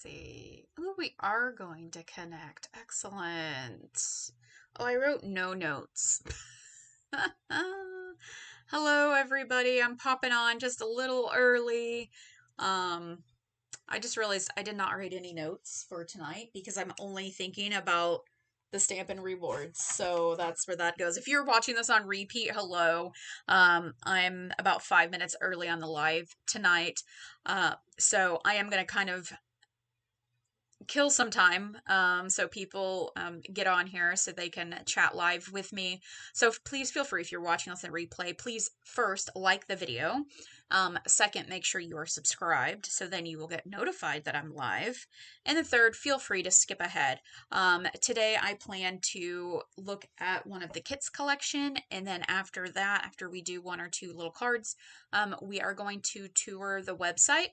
see. Oh, we are going to connect. Excellent. Oh, I wrote no notes. Hello, everybody. I'm popping on just a little early. I just realized I did not write any notes for tonight because I'm only thinking about the Stampin' rewards. So that's where that goes. If you're watching this on repeat, hello. I'm about 5 minutes early on the live tonight. So I am going to kind of kill some time so people get on here so they can chat live with me. So please feel free, if you're watching this in replay, please first like the video. Second, make sure you are subscribed so then you will get notified that I'm live. And the third, feel free to skip ahead. Today I plan to look at one of the kits collection, and then after that, after we do one or two little cards, we are going to tour the website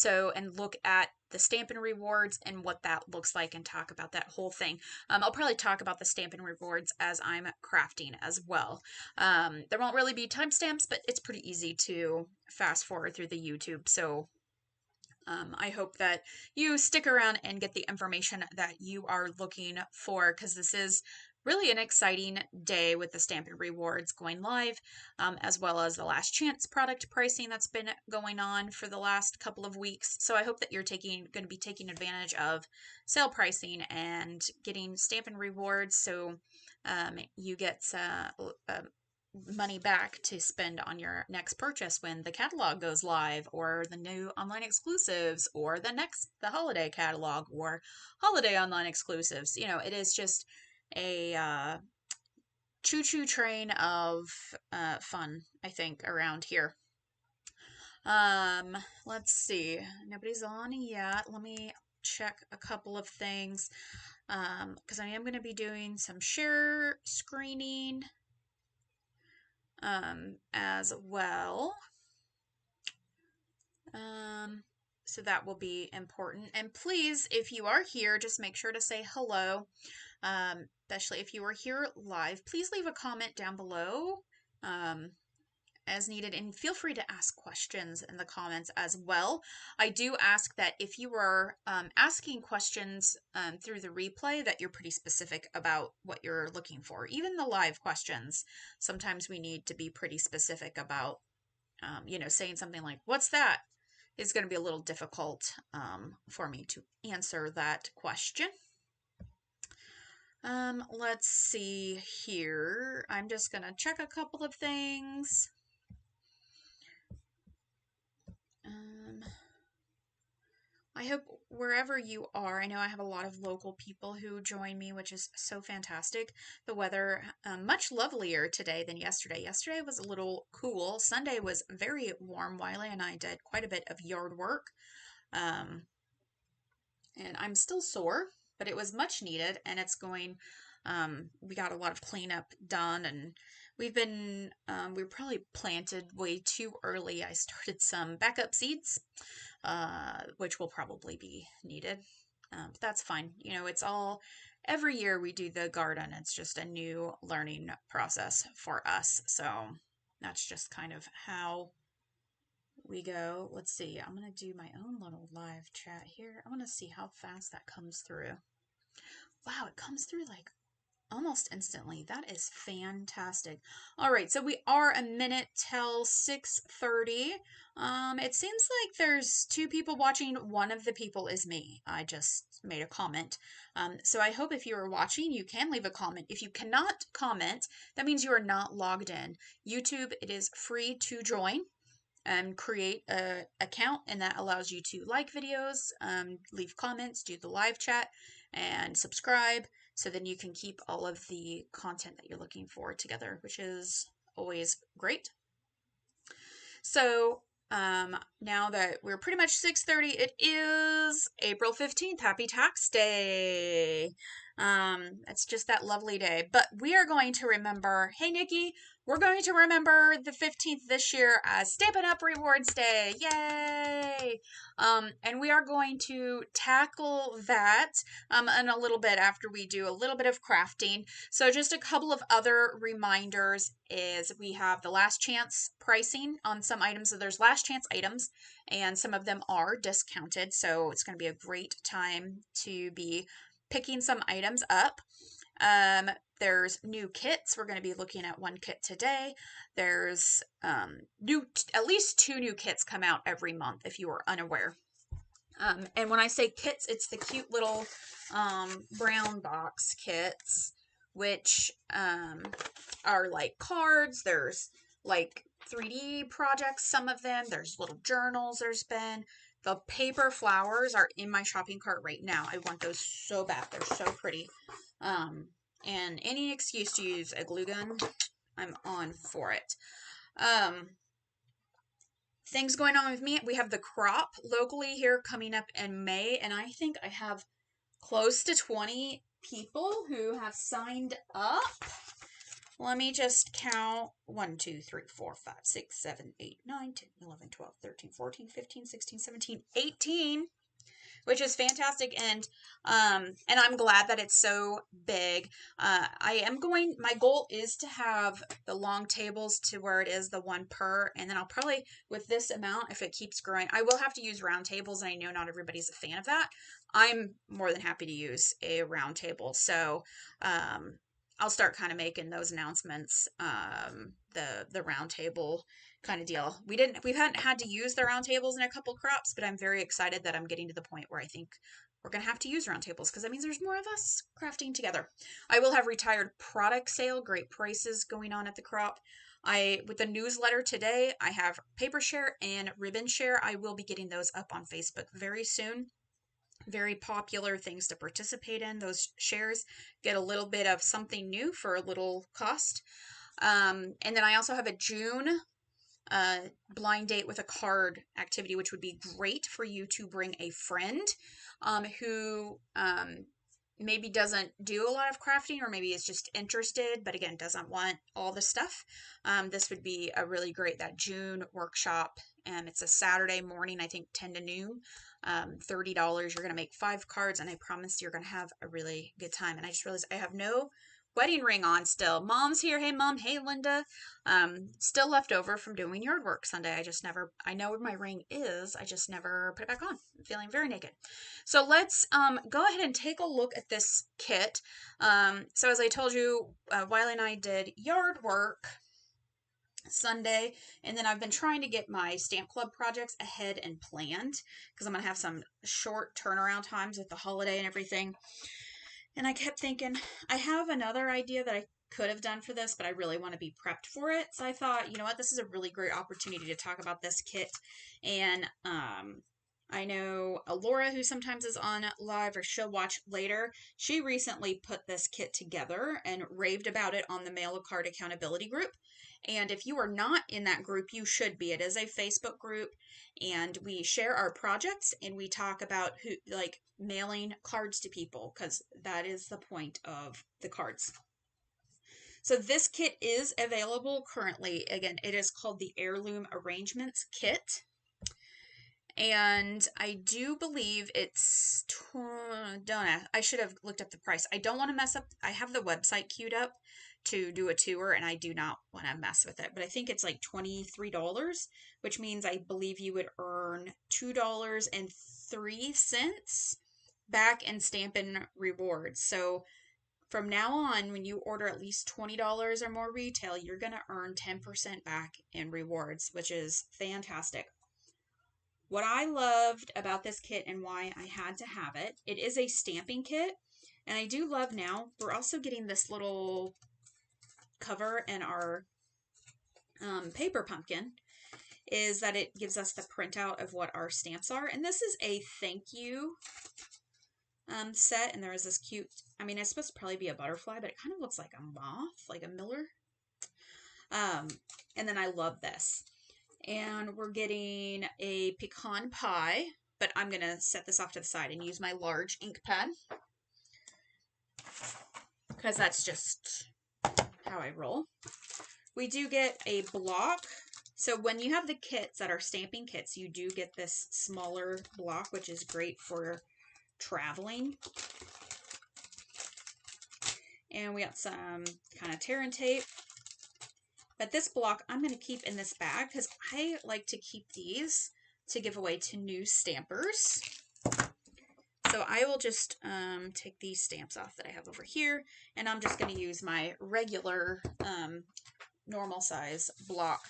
and look at the Stampin' rewards and what that looks like and talk about that whole thing. I'll probably talk about the Stampin' rewards as I'm crafting as well. There won't really be timestamps, but it's pretty easy to fast forward through the YouTube. So I hope that you stick around and get the information that you are looking for, because this is really an exciting day with the Stampin' rewards going live, as well as the last chance product pricing that's been going on for the last couple of weeks. So I hope that you're going to be taking advantage of sale pricing and getting Stampin' rewards, so you get money back to spend on your next purchase when the catalog goes live, or the new online exclusives, or the holiday catalog, or holiday online exclusives. You know, it is just a choo-choo train of fun, I think, around here. Let's see. Nobody's on yet. Let me check a couple of things, because I am going to be doing some share screening as well. So that will be important. And please, if you are here, just make sure to say hello. Especially if you are here live, please leave a comment down below as needed, and feel free to ask questions in the comments as well. I do ask that if you are asking questions through the replay, that you're pretty specific about what you're looking for. Even the live questions, sometimes we need to be pretty specific about, you know, saying something like, "What's that?" is going to be a little difficult for me to answer that question. Let's see here. I'm just going to check a couple of things. I hope wherever you are, I know I have a lot of local people who join me, which is so fantastic. The weather much lovelier today than yesterday. Yesterday was a little cool. Sunday was very warm. Wiley and I did quite a bit of yard work. And I'm still sore, but it was much needed, and it's going, we got a lot of cleanup done, and we probably planted way too early. I started some backup seeds, which will probably be needed, but that's fine. You know, every year we do the garden. It's just a new learning process for us. So that's just kind of how we go. Let's see. I'm going to do my own little live chat here. I want to see how fast that comes through. Wow, it comes through like almost instantly. That is fantastic. All right, so we are a minute till 6:30. It seems like there's two people watching. One of the people is me. I just made a comment. So I hope if you are watching, you can leave a comment. If you cannot comment, that means you are not logged in. YouTube, it is free to join and create an account, and that allows you to like videos, leave comments, do the live chat, and subscribe, so then you can keep all of the content that you're looking for together, which is always great. So now that we're pretty much 6:30, it is April 15th. Happy Tax Day. It's just that lovely day. But we are going to remember, hey Nikki, we're going to remember the 15th this year as Stampin' Up! Rewards Day. Yay! And we are going to tackle that in a little bit after we do a little bit of crafting. So just a couple of other reminders is we have the last chance pricing on some items. So there's last chance items and some of them are discounted. So it's going to be a great time to be picking some items up. There's new kits. We're going to be looking at one kit today. There's at least 2 new kits come out every month if you are unaware. And when I say kits, it's the cute little brown box kits, which are like cards. There's like 3D projects, some of them. There's little journals. There's been the paper flowers are in my shopping cart right now. I want those so bad. They're so pretty. And any excuse to use a glue gun, I'm on for it. Things going on with me. We have the crop locally here coming up in May, and I think I have close to 20 people who have signed up. Let me just count 1, 2, 3, 4, 5, 6, 7, 8, 9, 10, 11, 12, 13, 14, 15, 16, 17, 18, which is fantastic. And I'm glad that it's so big. My goal is to have the long tables to where it is the 1 per, and then I'll probably, with this amount, if it keeps growing, I will have to use round tables, and I know not everybody's a fan of that. I'm more than happy to use a round table. So, I'll start kind of making those announcements, the round table kind of deal. We haven't had to use the round tables in a couple crops, but I'm very excited that I'm getting to the point where I think we're going to have to use round tables because that means there's more of us crafting together. I will have retired product sale, great prices going on at the crop. With the newsletter today, I have paper share and ribbon share. I will be getting those up on Facebook very soon. Very popular things to participate in. Those shares get a little bit of something new for a little cost. And then I also have a June blind date with a card activity, which would be great for you to bring a friend who maybe doesn't do a lot of crafting, or maybe is just interested, but again, doesn't want all the stuff. This would be a really great, that June workshop. It's a Saturday morning, I think 10 to noon. $30. You're going to make 5 cards, and I promise you're going to have a really good time. And I just realized I have no wedding ring on still. Mom's here. Hey, Mom. Hey, Linda. Still left over from doing yard work Sunday. I know where my ring is. I just never put it back on. I'm feeling very naked. So let's go ahead and take a look at this kit. So as I told you, Wiley and I did yard work Sunday, and then I've been trying to get my stamp club projects ahead and planned because I'm going to have some short turnaround times with the holiday and everything. And I kept thinking, I have another idea that I could have done for this, but I really want to be prepped for it. So I thought, you know what, this is a really great opportunity to talk about this kit. And I know Laura, who sometimes is on live, or she'll watch later, she recently put this kit together and raved about it on the Mail a Card Accountability group. And if you are not in that group, you should be. It is a Facebook group, and we share our projects, and we talk about mailing cards to people, because that is the point of the cards. So this kit is available currently. Again, it is called the Heirloom Arrangements Kit. And I do believe it's, I should have looked up the price. I don't want to mess up. I have the website queued up to do a tour, and I do not want to mess with it. But I think it's like $23, which means I believe you would earn $2.03 back in Stampin' rewards. So from now on, when you order at least $20 or more retail, you're going to earn 10% back in rewards, which is fantastic. What I loved about this kit and why I had to have it, it is a stamping kit. And I do love now, we're also getting this little cover in our paper pumpkin, is that it gives us the printout of what our stamps are. And this is a thank you set. And there is this cute, it's supposed to probably be a butterfly, but it kind of looks like a moth, like a miller. And then I love this. And we're getting a pecan pie, but I'm going to set this off to the side and use my large ink pen. because that's just how I roll. We do get a block. So when you have the kits that are stamping kits, you do get this smaller block, which is great for traveling. And we got some kind of tear and tape. But this block I'm going to keep in this bag because I like to keep these to give away to new stampers. So I will just take these stamps off that I have over here, and I'm just going to use my regular normal size block.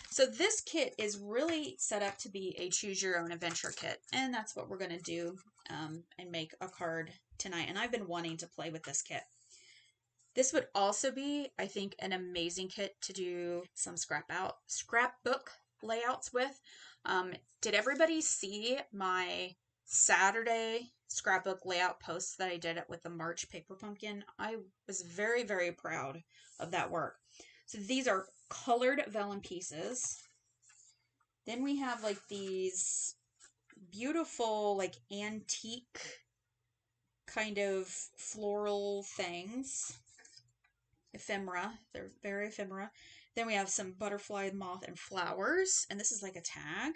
So this kit is really set up to be a choose your own adventure kit, and that's what we're going to do and make a card tonight. And I've been wanting to play with this kit. This would also be, I think, an amazing kit to do some scrapbook layouts with. Did everybody see my Saturday scrapbook layout post that I did it with the March paper pumpkin? I was very, very proud of that work. So these are colored vellum pieces. Then we have like these beautiful like antique kind of floral things. Ephemera. They're very ephemera. Then we have some butterfly, moth, and flowers. And this is like a tag.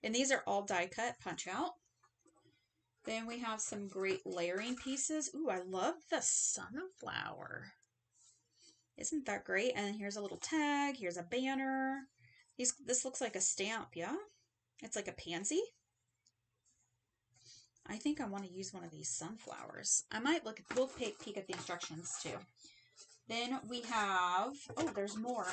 And these are all die cut punch out. Then we have some great layering pieces. Ooh, I love the sunflower. Isn't that great? And here's a little tag. Here's a banner. This looks like a stamp, yeah? It's like a pansy. I think I want to use one of these sunflowers. I might we'll peek at the instructions too. Then we have, oh, there's more.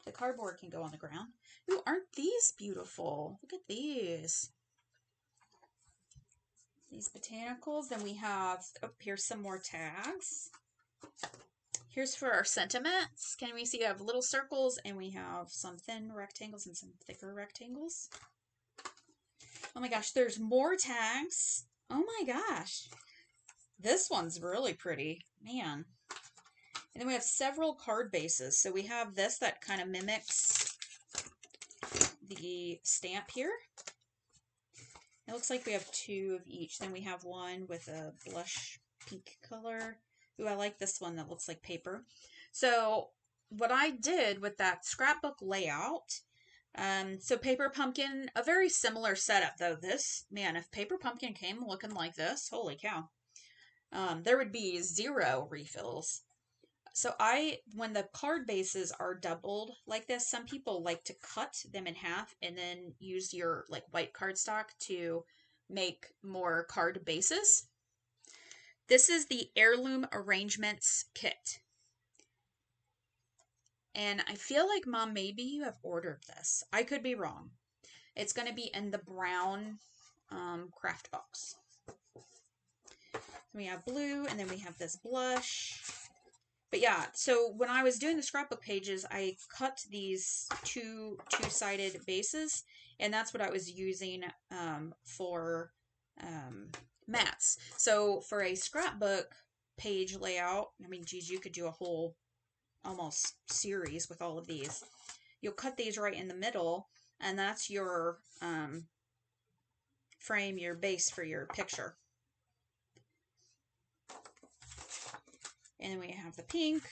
The cardboard can go on the ground. Ooh, aren't these beautiful? Look at these. These botanicals. Then we have, oh, here's some more tags. Here's for our sentiments. Can we see we have little circles and we have some thin rectangles and some thicker rectangles. Oh my gosh, there's more tags. Oh my gosh. This one's really pretty. Man. And then we have several card bases. So we have this that kind of mimics the stamp here. It looks like we have two of each. Then we have one with a blush pink color. Ooh, I like this one that looks like paper. So what I did with that scrapbook layout, so Paper Pumpkin, a very similar setup though. This, man, if Paper Pumpkin came looking like this, holy cow, there would be 0 refills. So when the card bases are doubled like this, some people like to cut them in half and then use your like white cardstock to make more card bases. This is the Heirloom Arrangements Kit. And I feel like, Mom, maybe you have ordered this. I could be wrong. It's going to be in the brown craft box. We have blue, and then we have this blush. But yeah, so when I was doing the scrapbook pages, I cut these two-sided bases, and that's what I was using for mats. So for a scrapbook page layout, I mean, geez, you could do a whole almost series with all of these. You'll cut these right in the middle, and that's your frame, your base for your picture. And then we have the pink.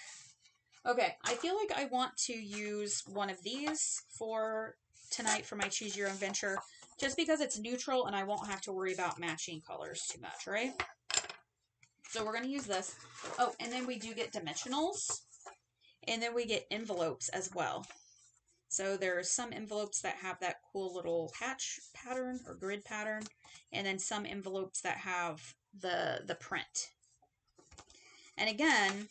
Okay, I feel like I want to use one of these for tonight for my Choose Your Own Venture, just because it's neutral and I won't have to worry about matching colors too much, right? So we're going to use this. Oh, and then we do get dimensionals, and then we get envelopes as well. So there's some envelopes that have that cool little hatch pattern or grid pattern, and then some envelopes that have the print. And again,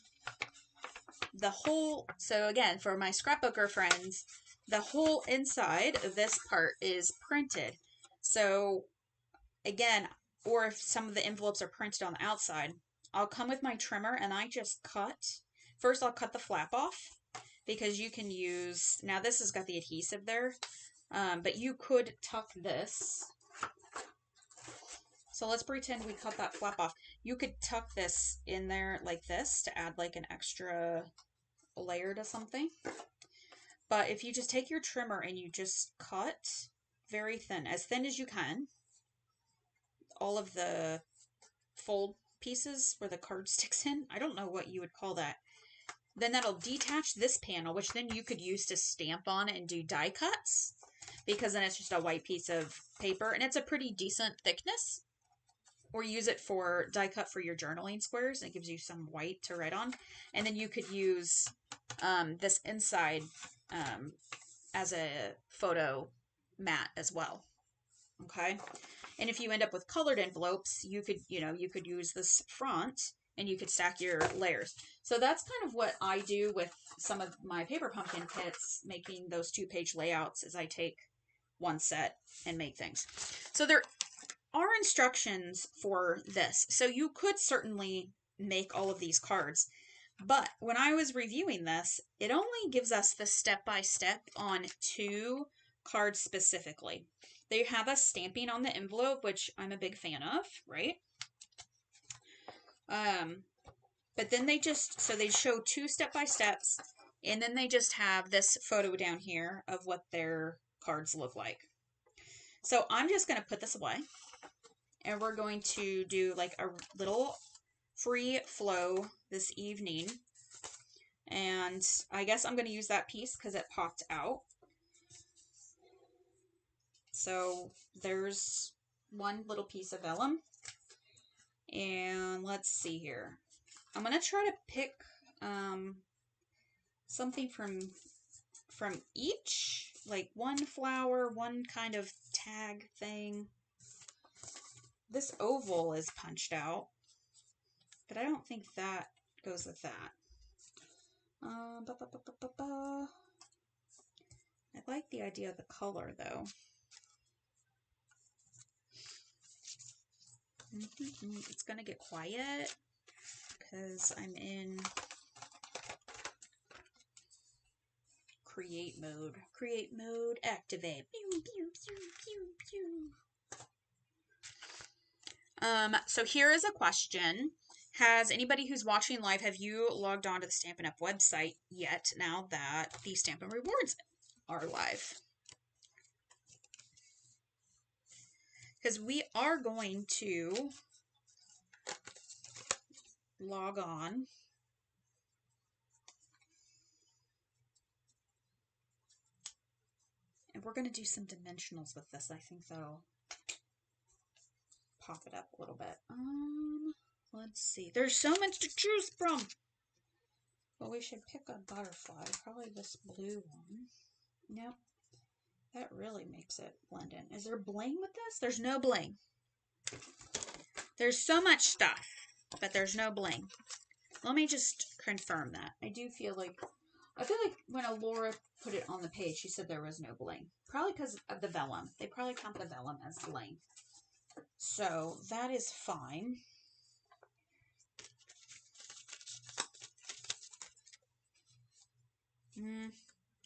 so again, for my scrapbooker friends, the whole inside of this part is printed. So again, or if some of the envelopes are printed on the outside, I'll come with my trimmer and I just cut. First, I'll cut the flap off because you can use, now this has got the adhesive there, but you could tuck this. So let's pretend we cut that flap off. You could tuck this in there like this to add like an extra layer to something. But if you just take your trimmer and you just cut very thin, as thin as you can, all of the fold pieces where the card sticks in. I don't know what you would call that. Then that'll detach this panel, which then you could use to stamp on and do die cuts, because then it's just a white piece of paper and it's a pretty decent thickness. Or use it for die cut for your journaling squares. It gives you some white to write on. And then you could use this inside as a photo mat as well. Okay. And if you end up with colored envelopes, you could use this front and you could stack your layers. So that's kind of what I do with some of my paper pumpkin kits, making those 2-page layouts, is I take one set and make things. So there are instructions for this. So you could certainly make all of these cards. But when I was reviewing this, it only gives us the step-by-step on 2 cards specifically. They have us stamping on the envelope, which I'm a big fan of, right? But then they show 2 step-by-steps, and then they just have this photo down here of what their cards look like. So I'm just going to put this away, and we're going to do like a little free flow this evening. And I guess I'm going to use that piece because it popped out. So there's one little piece of vellum. And let's see here. I'm going to try to pick something from each, like one flower, one kind of tag thing. This oval is punched out, but I don't think that goes with that. I like the idea of the color, though. It's going to get quiet because I'm in create mode. Create mode, activate. Pew, pew, pew, pew, pew. So here is a question. Has anybody who's watching live, have you logged on to the Stampin' Up website yet now that the Stampin' Rewards are live? Because we are going to log on. And we're going to do some dimensionals with this. I think that'll pop it up a little bit. Let's see. There's so much to choose from. Well, we should pick a butterfly. Probably this blue one. Nope. That really makes it blend in. Is there bling with this? There's no bling. There's so much stuff, but there's no bling. Let me just confirm that. I feel like when Laura put it on the page, she said there was no bling. Probably because of the vellum. They probably count the vellum as bling. So that is fine.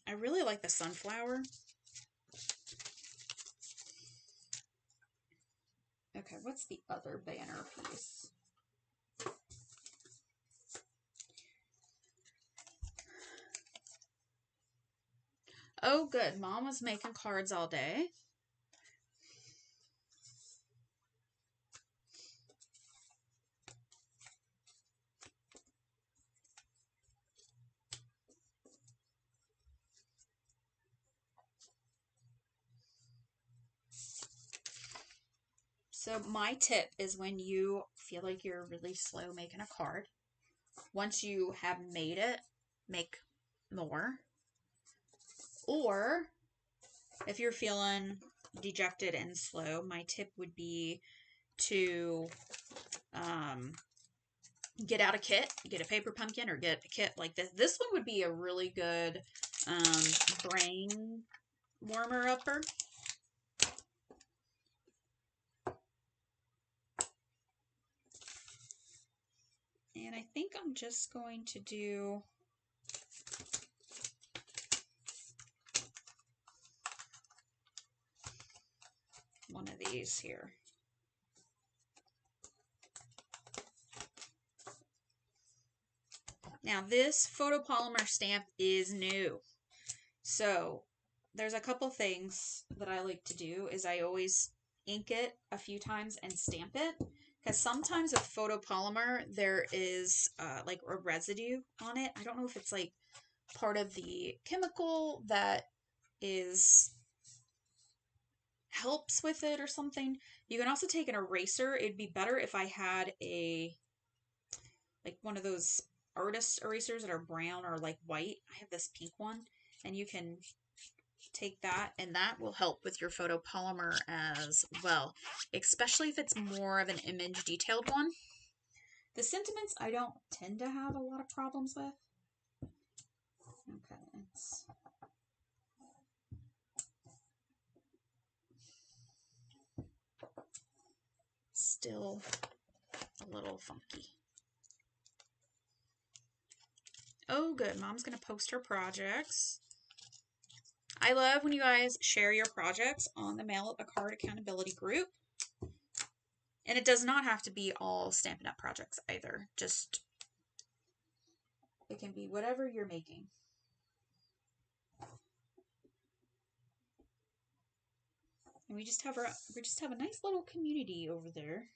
I really like the sunflower. Okay, what's the other banner piece? Oh, good. Mom was making cards all day. So my tip is, when you feel like you're really slow making a card, once you have made it, make more. Or if you're feeling dejected and slow, my tip would be to get out a kit, get a paper pumpkin, or get a kit like this. This one would be a really good brain warmer upper. And I think I'm just going to do one of these here. Now this photopolymer stamp is new. So there's a couple things that I like to do. Is I always ink it a few times and stamp it, because sometimes with photopolymer, there is like a residue on it. I don't know if it's like part of the chemical that is helps with it or something. You can also take an eraser. It'd be better if I had a like one of those artist erasers that are brown or like white. I have this pink one, and you can take that, and that will help with your photopolymer as well, especially if it's more of an image detailed one. The sentiments I don't tend to have a lot of problems with. Okay, it's still a little funky. Oh, good. Mom's going to post her projects. I love when you guys share your projects on the Mail a Card accountability group. And it does not have to be all Stampin' Up! Projects either. Just, it can be whatever you're making. And we just have a nice little community over there.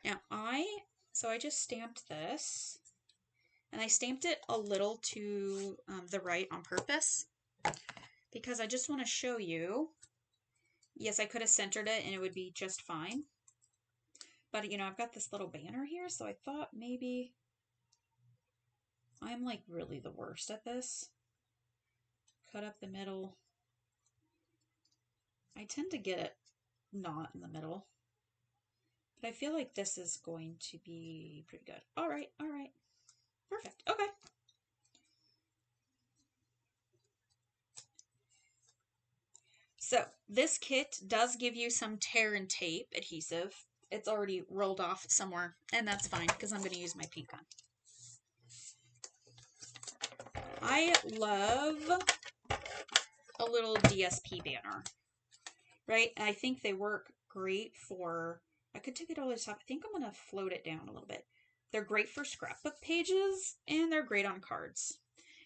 Now I just stamped this, and I stamped it a little to the right on purpose because I just want to show you. Yes, I could have centered it and it would be just fine. But, you know, I've got this little banner here, so I thought maybe I'm like really the worst at this. Cut up the middle. I tend to get it not in the middle. But I feel like this is going to be pretty good. All right, all right. Perfect. Okay. So this kit does give you some tear and tape adhesive. It's already rolled off somewhere, and that's fine because I'm going to use my pink gun. I love a little DSP banner, right? And I think they work great for, I could take it all the top. I think I'm going to float it down a little bit. They're great for scrapbook pages, and they're great on cards.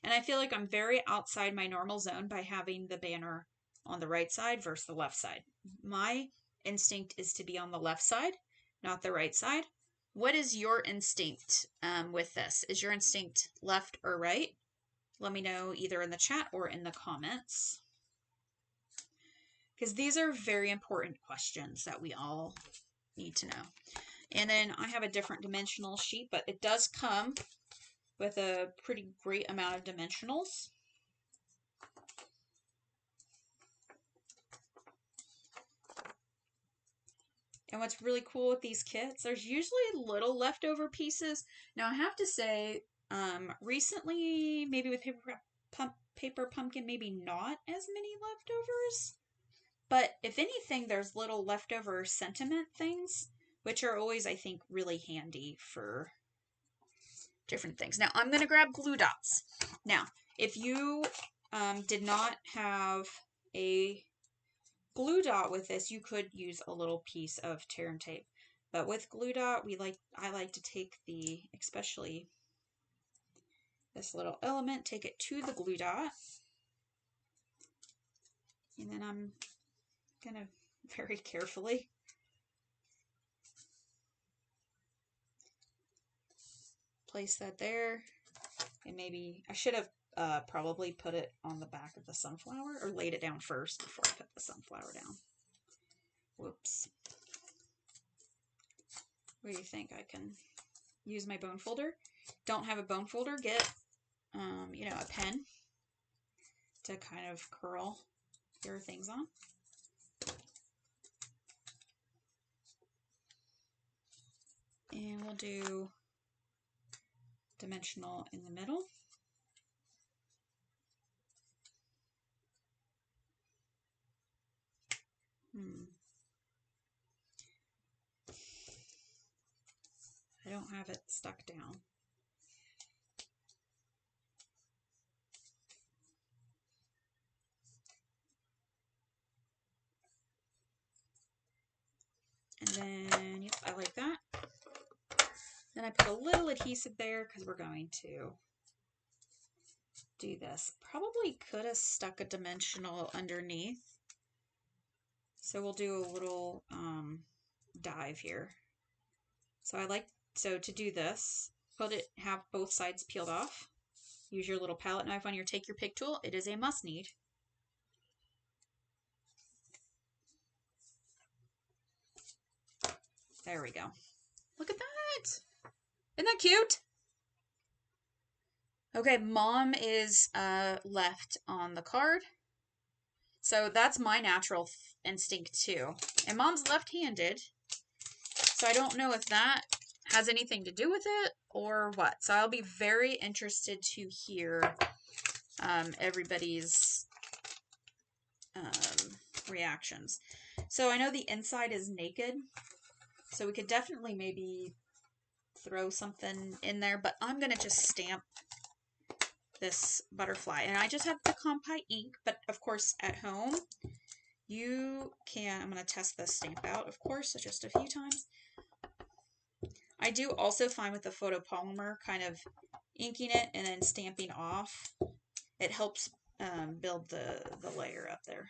And I feel like I'm very outside my normal zone by having the banner on the right side versus the left side. My instinct is to be on the left side, not the right side. What is your instinct with this? Is your instinct left or right? Let me know either in the chat or in the comments, because these are very important questions that we all need to know. And then I have a different dimensional sheet, but it does come with a pretty great amount of dimensionals. And what's really cool with these kits, there's usually little leftover pieces. Now I have to say, recently, maybe with Paper Pumpkin, maybe not as many leftovers. But if anything, there's little leftover sentiment things, which are always, I think, really handy for different things. Now I'm going to grab glue dots. Now, if you did not have a glue dot with this, you could use a little piece of tear and tape. But with glue dot, I like to take especially this little element, take it to the glue dot. And then I'm gonna very carefully place that there. And maybe I should have probably put it on the back of the sunflower, or laid it down first before I put the sunflower down. Whoops. What do you think? I can use my bone folder. Don't have a bone folder, get you know, a pen to kind of curl your things on. And we'll do dimensional in the middle. I don't have it stuck down. And then, yep, I like that. Then I put a little adhesive there because we're going to do this. Probably could have stuck a dimensional underneath, So we'll do a little dive here. So to do this, have both sides peeled off. Use your little palette knife on your Take Your Pick tool. It is a must need. There we go. Look at that. Isn't that cute? Okay, Mom is left on the card. So that's my natural instinct too. And Mom's left-handed. So I don't know if that has anything to do with it or what. So I'll be very interested to hear everybody's reactions. So I know the inside is naked. So we could definitely maybe throw something in there. But I'm going to just stamp this butterfly. And I just have the Compi ink. But of course at home you can, I'm going to test this stamp out of course just a few times. I do also find with the photopolymer kind of inking it and then stamping off, it helps build the layer up there.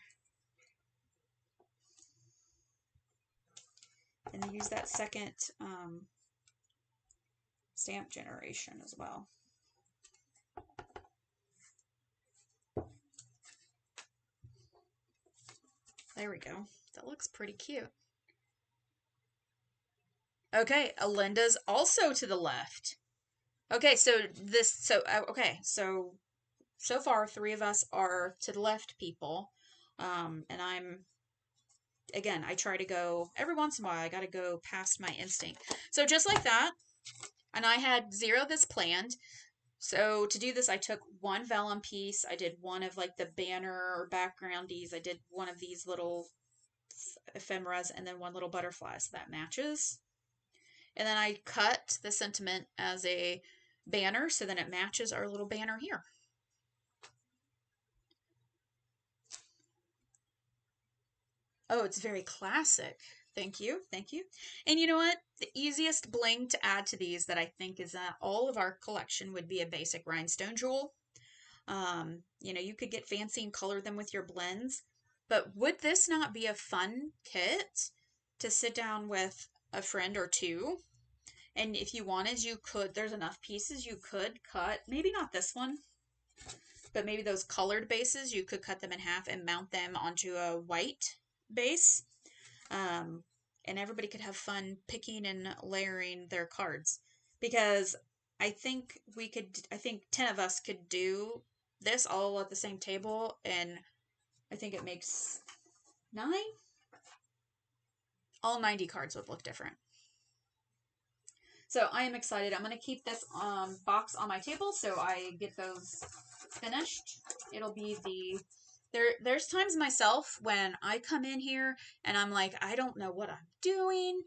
And use that second stamp generation as well. There we go. That looks pretty cute. Okay, Alinda's also to the left. Okay, so so far 3 of us are to the left people. And I try to go, every once in a while, I got to go past my instinct. So just like that, and I had 0 this planned. So to do this, I took 1 vellum piece. I did one of like the banner or backgroundies. I did one of these little ephemeras and then 1 little butterfly, so that matches. And then I cut the sentiment as a banner, so then it matches our little banner here. Oh, it's very classic. Thank you. Thank you. And you know what? The easiest bling to add to these that I think is all of our collection would be a basic rhinestone jewel. You know, you could get fancy and color them with your blends, but would this not be a fun kit to sit down with a friend or 2? And if you wanted, you could, there's enough pieces, you could cut, maybe not this one, but maybe those colored bases, you could cut them in half and mount them onto a white base. And everybody could have fun picking and layering their cards. Because I think 10 of us could do this all at the same table, and I think it makes 9. All 90 cards would look different. So I am excited. I'm going to keep this box on my table so I get those finished. It'll be there's times myself when I come in here and I'm like, I don't know what I'm doing.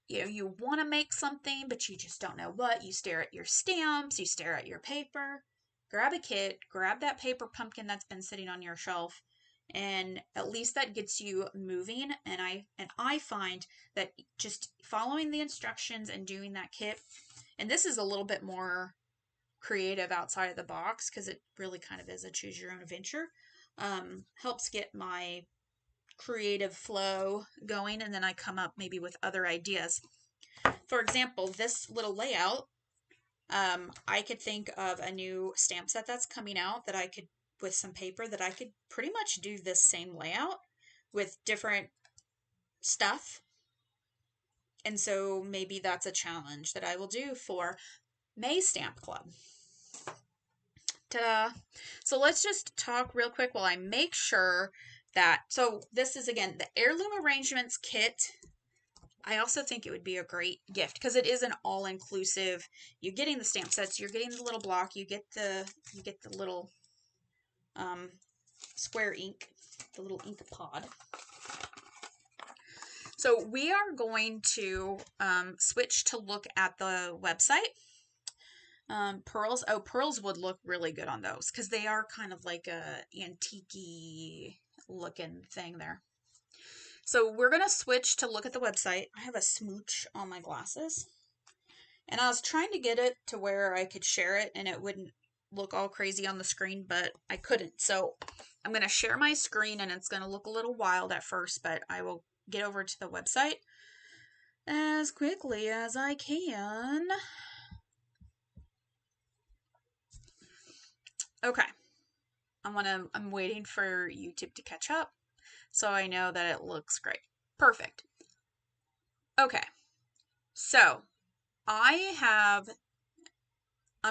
You want to make something, but you just don't know what. You stare at your stamps, you stare at your paper. Grab a kit, grab that paper pumpkin that's been sitting on your shelf, and at least that gets you moving. And I find that just following the instructions and doing that kit, and this is a little bit more creative outside of the box because it really kind of is a choose your own adventure, helps get my creative flow going, and then I come up maybe with other ideas. For example, this little layout, I could think of a new stamp set that's coming out that I could, with some paper, that I could pretty much do this same layout with different stuff. And so maybe that's a challenge that I will do for May Stamp Club. Ta-da! So let's just talk real quick while I make sure that, so this is again the Heirloom Arrangements Kit. I also think it would be a great gift because it is an all-inclusive. You're getting the stamp sets, you're getting the little block, you get the little square ink, the little ink pod. So we are going to switch to look at the website. Pearls would look really good on those because they are kind of like a antique-y looking thing there. So we're going to switch to look at the website. I have a smooch on my glasses. And I was trying to get it to where I could share it and it wouldn't look all crazy on the screen, but I couldn't. So I'm going to share my screen and it's going to look a little wild at first, but I will get over to the website as quickly as I can. Okay. I'm waiting for YouTube to catch up so I know that it looks great. Perfect. Okay. So, I'm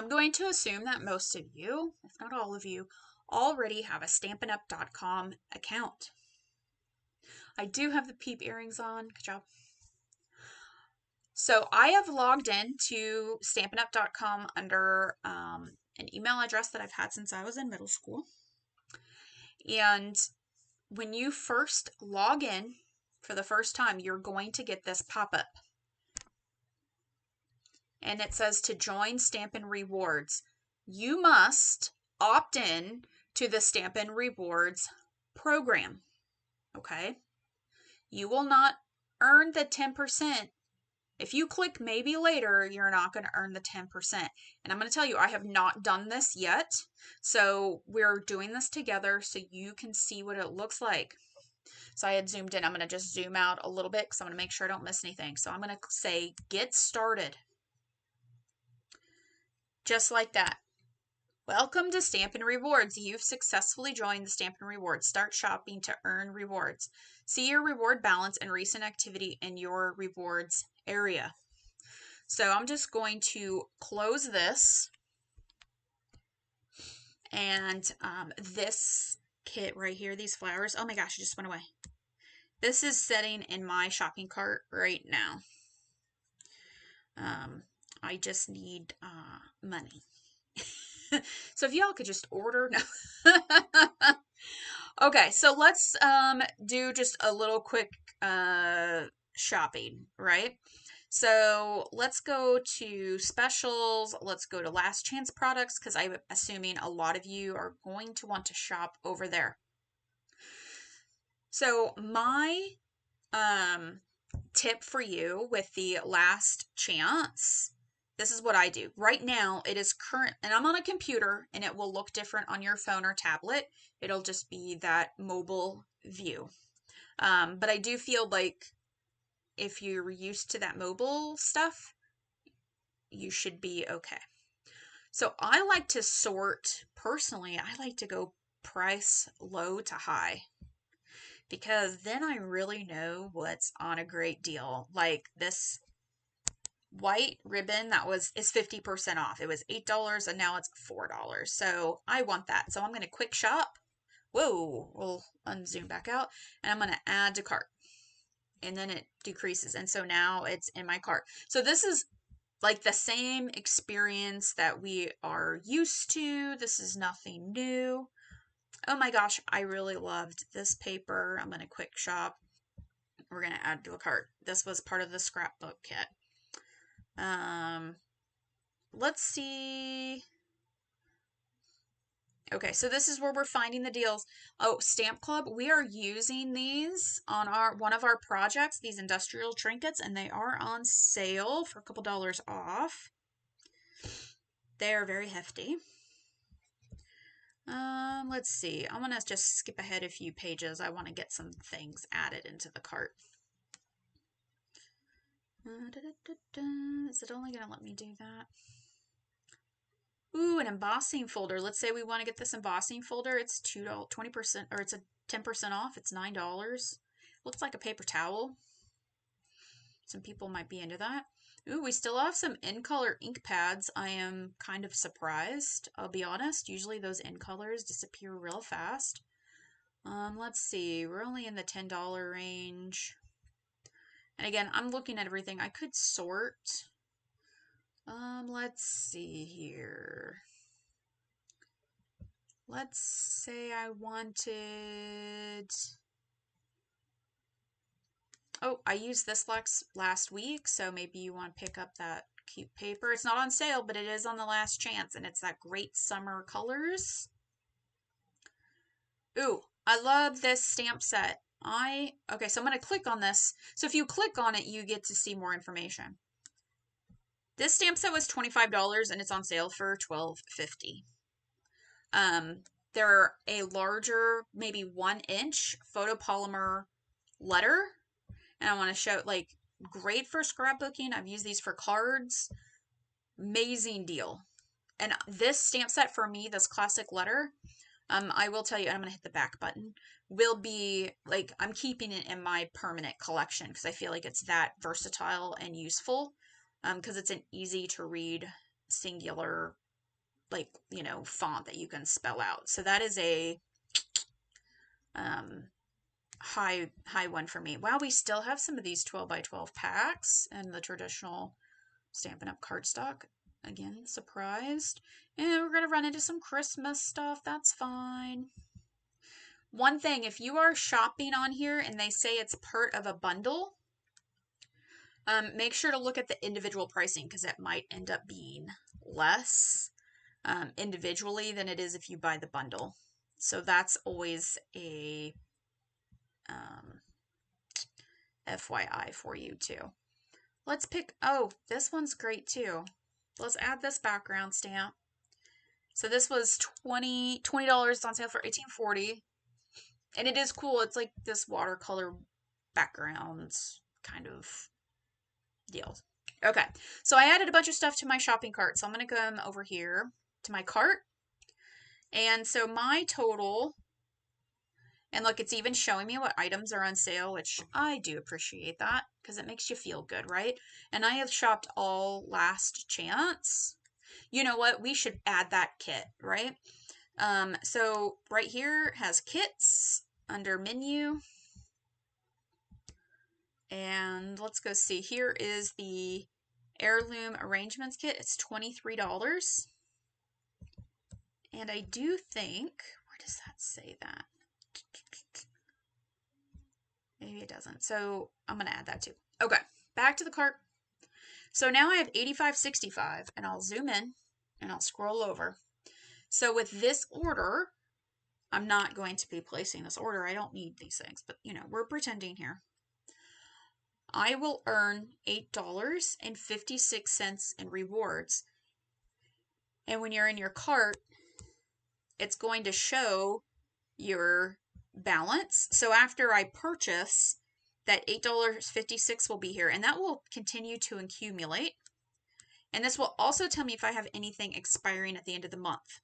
going to assume that most of you, if not all of you, already have a stampinup.com account. I do have the peep earrings on. Good job. So I have logged in to stampinup.com under an email address that I've had since I was in middle school. And when you first log in for the first time, you're going to get this pop-up. And it says to join Stampin' Rewards. You must opt in to the Stampin' Rewards program. Okay? You will not earn the 10%. If you click maybe later, you're not going to earn the 10%. And I'm going to tell you, I have not done this yet. So we're doing this together so you can see what it looks like. So I had zoomed in. I'm going to just zoom out a little bit because I'm going to make sure I don't miss anything. So I'm going to say get started. Just like that. Welcome to Stampin' Rewards. You've successfully joined the Stampin' Rewards. Start shopping to earn rewards. See your reward balance and recent activity in your rewards area. So I'm just going to close this. And this kit right here, these flowers, oh my gosh, it just went away. This is sitting in my shopping cart right now. I just need money. So if y'all could just order. No. Okay, so let's do just a little quick shopping, right? So let's go to specials. Let's go to last chance products because I'm assuming a lot of you are going to want to shop over there. So my tip for you with the last chance, this is what I do. Right now it is current, and I'm on a computer and it will look different on your phone or tablet. It'll just be that mobile view. But I do feel like if you're used to that mobile stuff, you should be okay. So I like to sort, personally, I like to go price low to high because then I really know what's on a great deal. Like this white ribbon that is 50% off. It was $8 and now it's $4. So I want that. So I'm going to quick shop. Whoa, we'll unzoom back out and I'm going to add to cart. And then it decreases. And so now it's in my cart. So this is like the same experience that we are used to. This is nothing new. Oh my gosh, I really loved this paper. I'm going to quick shop. We're going to add to a cart. This was part of the scrapbook kit. Let's see. Okay, so this is where we're finding the deals. Oh, Stamp Club, we are using these on one of our projects, these industrial trinkets, and they are on sale for a couple dollars off. They are very hefty. Let's see. I'm gonna just skip ahead a few pages. I want to get some things added into the cart. Is it only gonna let me do that? Ooh, an embossing folder. Let's say we want to get this embossing folder. It's $2, 20%, or it's a 10% off. It's $9. Looks like a paper towel. Some people might be into that. Ooh, we still have some in-color ink pads. I am kind of surprised, I'll be honest. Usually those in colors disappear real fast. Let's see. We're only in the $10 range. And again, I'm looking at everything. I could sort. Let's see here. Let's say I wanted... Oh, I used this last week, so maybe you want to pick up that cute paper. It's not on sale, but it is on the last chance, and it's that great summer colors. Ooh, I love this stamp set. Okay, so I'm going to click on this. So if you click on it, you get to see more information. This stamp set was $25 and it's on sale for $12.50. they're a larger, maybe 1-inch photopolymer letter. And I want to show, like, great for scrapbooking. I've used these for cards. Amazing deal. And this stamp set for me, this classic letter, I will tell you, I'm going to hit the back button, will be, like, I'm keeping it in my permanent collection because I feel like it's that versatile and useful, because it's an easy to read, singular, like, you know, font that you can spell out. So that is a high one for me. Wow, we still have some of these 12 by 12 packs and the traditional Stampin' Up! Cardstock. Again, surprised. And we're going to run into some Christmas stuff. That's fine. One thing, if you are shopping on here and they say it's part of a bundle, make sure to look at the individual pricing because it might end up being less individually than it is if you buy the bundle. So that's always a FYI for you too. Let's pick, oh, this one's great too. Let's add this background stamp. So this was $20 on sale for $18.40. And it is cool. It's like this watercolor background kind of deal. Okay, so I added a bunch of stuff to my shopping cart. So I'm going to come over here to my cart. And so my total, and look, it's even showing me what items are on sale, which I do appreciate that because it makes you feel good, right? And I have shopped all Last Chance. You know what? We should add that kit, right? So right here has kits under menu. And let's go see. Here is the Heirloom Arrangements Kit. It's $23. And I do think, where does that say that? Maybe it doesn't. So I'm going to add that too. Okay, back to the cart. So now I have 85.65, and I'll zoom in and I'll scroll over. So with this order, I'm not going to be placing this order. I don't need these things, but you know, we're pretending here. I will earn $8.56 in rewards. And when you're in your cart, it's going to show your balance. So after I purchase, that $8.56 will be here, and that will continue to accumulate. And this will also tell me if I have anything expiring at the end of the month.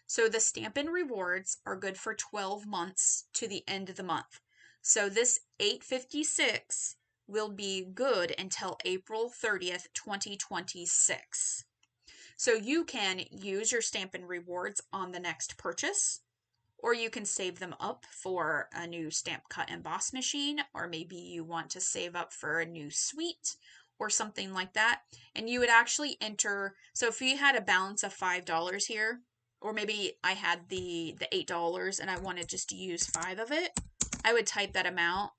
So the Stampin' rewards are good for 12 months to the end of the month. So this $8.56 will be good until April 30th, 2026. So you can use your Stampin' rewards on the next purchase, or you can save them up for a new stamp cut emboss machine, or maybe you want to save up for a new suite or something like that. And you would actually enter, so if you had a balance of $5 here, or maybe I had the $8 and I wanted just to use 5 of it, I would type that amount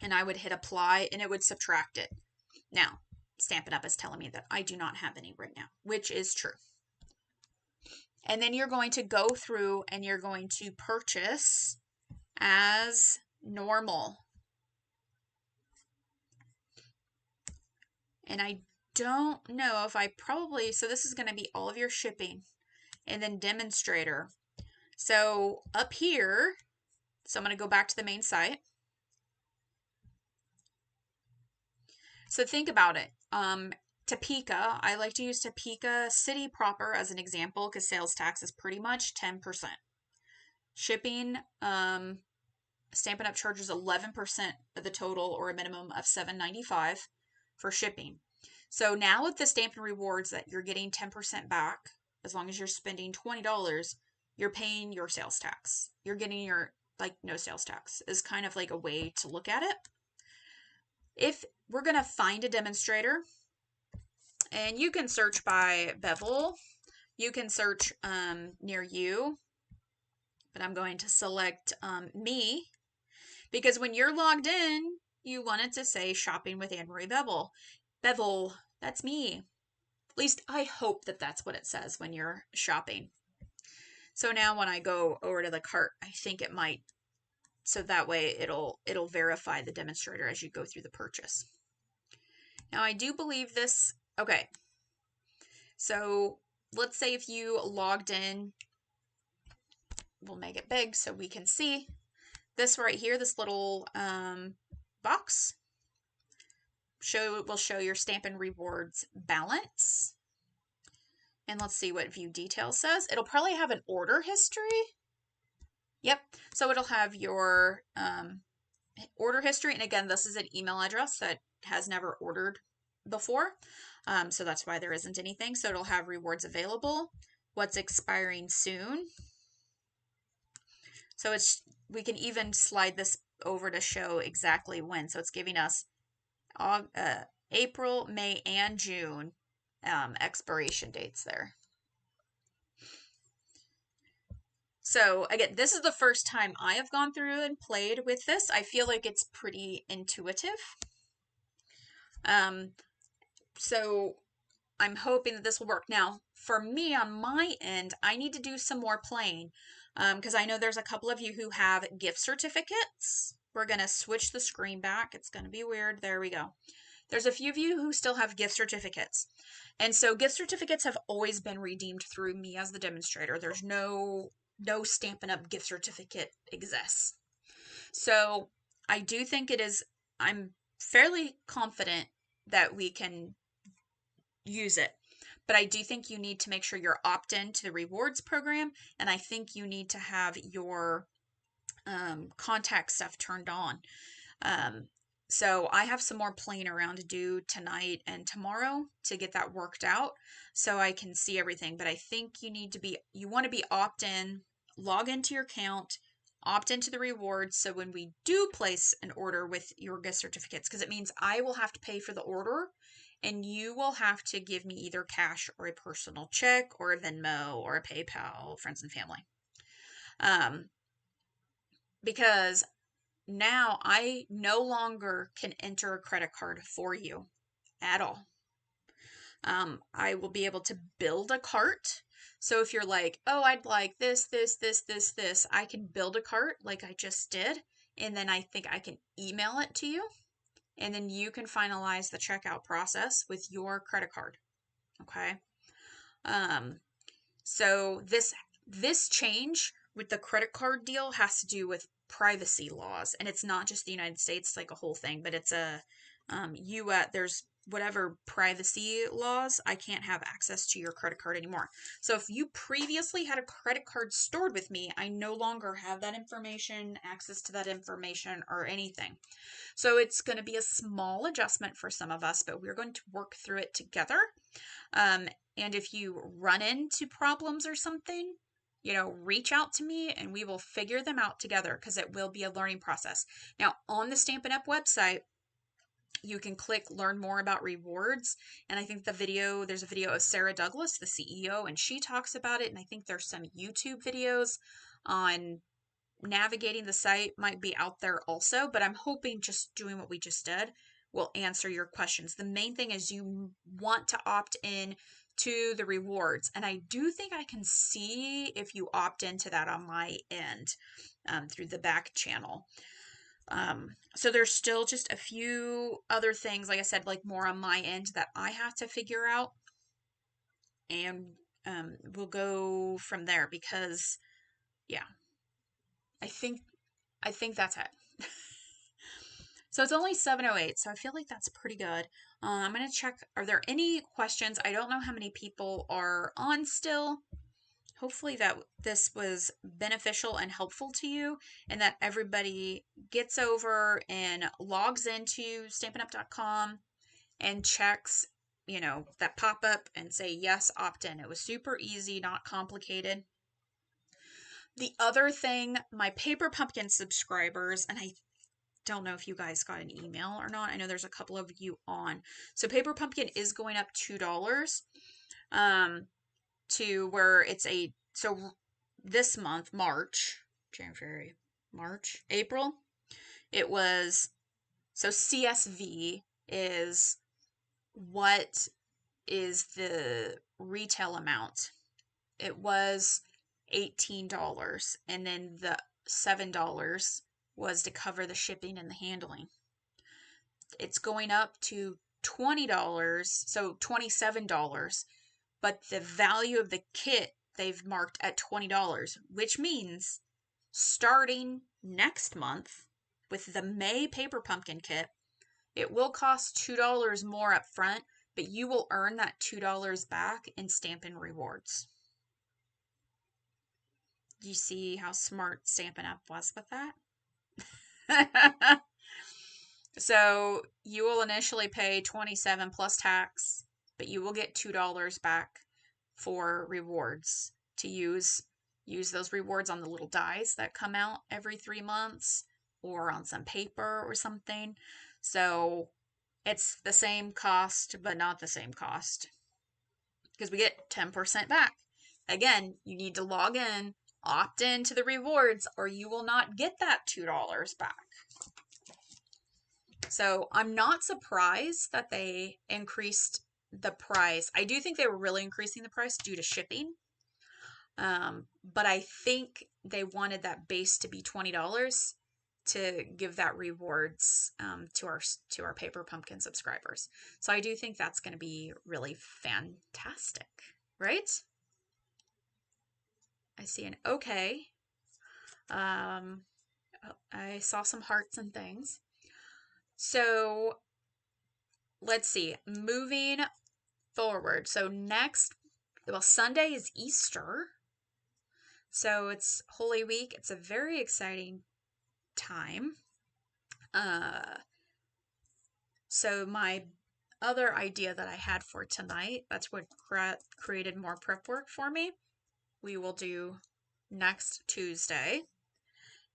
and I would hit apply and it would subtract it. Now, Stampin' Up! Is telling me that I do not have any right now, which is true. And then you're going to go through and you're going to purchase as normal. And I don't know if I probably, so this is going to be all of your shipping and then demonstrator. So up here, so I'm going to go back to the main site. So think about it. Topeka, I like to use Topeka City proper as an example because sales tax is pretty much 10%. Shipping, Stampin' Up! Charges 11% of the total, or a minimum of $7.95 for shipping. So now with the Stampin' rewards that you're getting 10% back, as long as you're spending $20, you're paying your sales tax. You're getting your, like, no sales tax is kind of like a way to look at it. If we're going to find a demonstrator, and you can search by bevel, you can search near you, but I'm going to select me, because when you're logged in, you want it to say shopping with Anne-Marie Bevel. Bevel, that's me. At least I hope that that's what it says when you're shopping. So now when I go over to the cart, I think it might, so that way it'll verify the demonstrator as you go through the purchase. Now I do believe this, okay. So let's say if you logged in we'll make it big so we can see. This right here, this little box, will show your Stampin' Rewards balance. And let's see what view details says. It'll probably have an order history. Yep. So it'll have your order history. And again, this is an email address that has never ordered before. So that's why there isn't anything. So it'll have rewards available, what's expiring soon. So we can even slide this over to show exactly when. So it's giving us April, May, and June expiration dates there. So again, this is the first time I have gone through and played with this. I feel like it's pretty intuitive. So I'm hoping that this will work. Now, for me on my end, I need to do some more playing because I know there's a couple of you who have gift certificates. We're going to switch the screen back. It's going to be weird. There we go. There's a few of you who still have gift certificates. And so gift certificates have always been redeemed through me as the demonstrator. There's no Stampin' Up! Gift certificate exists. So I do think I'm fairly confident that we can use it. But I do think you need to make sure you're opt-in to the rewards program, and I think you need to have your contact stuff turned on. So I have some more playing around to do tonight and tomorrow to get that worked out so I can see everything. But I think you want to be opt-in, log into your account, opt into the rewards. So when we do place an order with your gift certificates, because it means I will have to pay for the order and you will have to give me either cash or a personal check or a Venmo or a PayPal, friends and family. Because now I no longer can enter a credit card for you at all. I will be able to build a cart. So if you're like, oh, I'd like this, I can build a cart like I just did. And then I think I can email it to you. And then you can finalize the checkout process with your credit card. Okay. So this change with the credit card deal has to do with privacy laws, and it's not just the United States, like a whole thing, but it's there's whatever privacy laws, I can't have access to your credit card anymore. So if you previously had a credit card stored with me, I no longer have that information, access to that information, or anything. So it's going to be a small adjustment for some of us, but we're going to work through it together. And if you run into problems or something, reach out to me and we will figure them out together because it will be a learning process. Now, on the Stampin' Up! Website, you can click learn more about rewards. And I think there's a video of Sarah Douglas, the CEO, and she talks about it. And I think there's some YouTube videos on navigating the site might be out there also, but I'm hoping just doing what we just did will answer your questions. The main thing is you want to opt in to the rewards, and I do think I can see if you opt into that on my end through the back channel. So there's still just a few other things, like I said, like more on my end that I have to figure out, and we'll go from there because yeah, I think that's it. So it's only 7:08, so I feel like that's pretty good. I'm going to check, are there any questions? I don't know how many people are on still. Hopefully that this was beneficial and helpful to you and that everybody gets over and logs into stampinup.com and checks, that pop-up and say, yes, opt in. It was super easy, not complicated. The other thing, my Paper Pumpkin subscribers, and I don't know if you guys got an email or not. I know there's a couple of you on. So Paper Pumpkin is going up $2 to where it's so this month, April, it was, so CSV is what is the retail amount. It was $18, and then the $7 was to cover the shipping and the handling. It's going up to $20, so $27, but the value of the kit they've marked at $20, which means starting next month with the May Paper Pumpkin Kit, it will cost $2 more up front, but you will earn that $2 back in Stampin' rewards. Do you see how smart Stampin' Up was with that? So you will initially pay $27 plus tax, but you will get $2 back for rewards to use those rewards on the little dies that come out every 3 months or on some paper or something. So it's the same cost, but not the same cost because we get 10% back. Again, you need to log in, opt in to the rewards, or you will not get that $2 back. So I'm not surprised that they increased the price. I do think they were really increasing the price due to shipping. But I think they wanted that base to be $20 to give that rewards to our Paper Pumpkin subscribers. So I do think that's going to be really fantastic, right? I see an okay. I saw some hearts and things. So let's see, moving forward. So Sunday is Easter. So it's Holy Week. It's a very exciting time. So my other idea that I had for tonight, that's what created more prep work for me, we will do next Tuesday.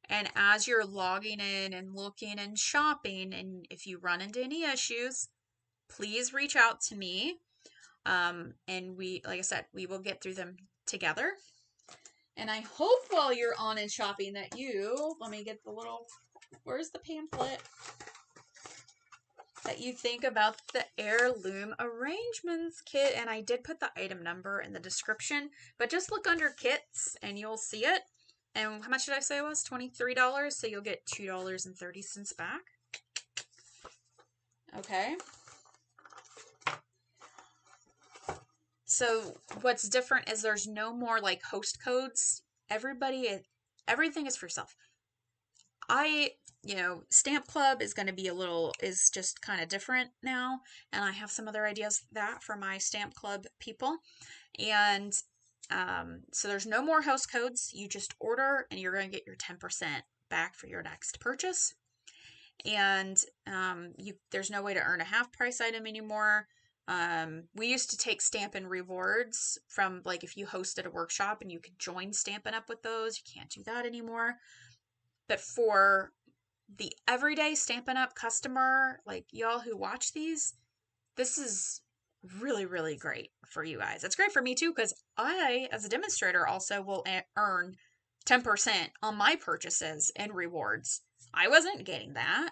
And as you're logging in and looking and shopping, and if you run into any issues, please reach out to me. And like I said, we will get through them together. And I hope while you're on and shopping that let me get where's the pamphlet? That you think about the Heirloom Arrangements Kit. And I did put the item number in the description, but just look under kits and you'll see it. And how much did I say it was? $23. So you'll get $2.30 back. Okay. So what's different is there's no more like host codes. Everything is for yourself. Stamp Club is going to be is just kind of different now. And I have some other ideas for my Stamp Club people. And so there's no more host codes. You just order and you're going to get your 10% back for your next purchase. And there's no way to earn a half price item anymore. We used to take Stampin' rewards from like if you hosted a workshop and you could join Stampin' Up with those. You can't do that anymore. But for the everyday Stampin' Up customer, like y'all who watch these, this is really, really great for you guys. It's great for me too, because I, as a demonstrator, also will earn 10% on my purchases and rewards. I wasn't getting that.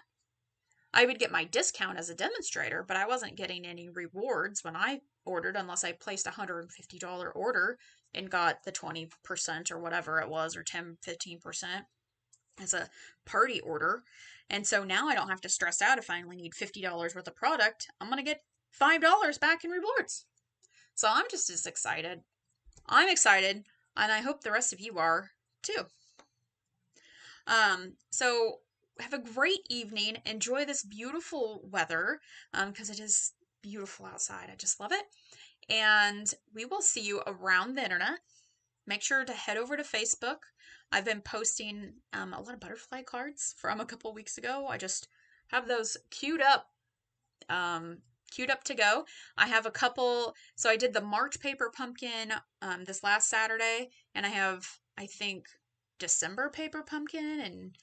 I would get my discount as a demonstrator, but I wasn't getting any rewards when I ordered unless I placed a $150 order and got the 20% or whatever it was, or 10, 15% as a party order. And so now I don't have to stress out if I only need $50 worth of product. I'm going to get $5 back in rewards. So I'm just as excited. I'm excited, and I hope the rest of you are too. So have a great evening. Enjoy this beautiful weather because it is beautiful outside. I just love it. And we will see you around the internet. Make sure to head over to Facebook. I've been posting a lot of butterfly cards from a couple weeks ago. I just have those queued up to go. I have a couple. So I did the March Paper Pumpkin this last Saturday, and I have, I think, December Paper Pumpkin and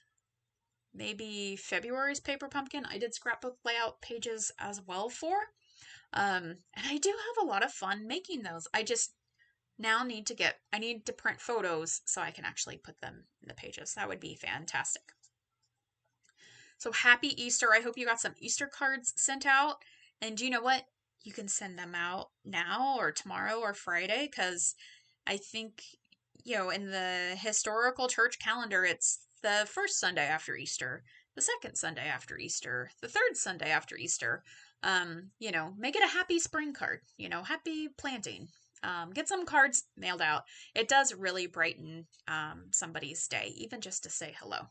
maybe February's Paper Pumpkin. I did scrapbook layout pages as well for. And I do have a lot of fun making those. I just now need to print photos so I can actually put them in the pages. That would be fantastic. So happy Easter. I hope you got some Easter cards sent out. And you know what? You can send them out now or tomorrow or Friday, because I think, in the historical church calendar, it's the first Sunday after Easter, the second Sunday after Easter, the third Sunday after Easter. Make it a happy spring card, happy planting. get some cards mailed out. It does really brighten somebody's day, even just to say hello.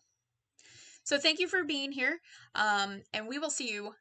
So thank you for being here, and we will see you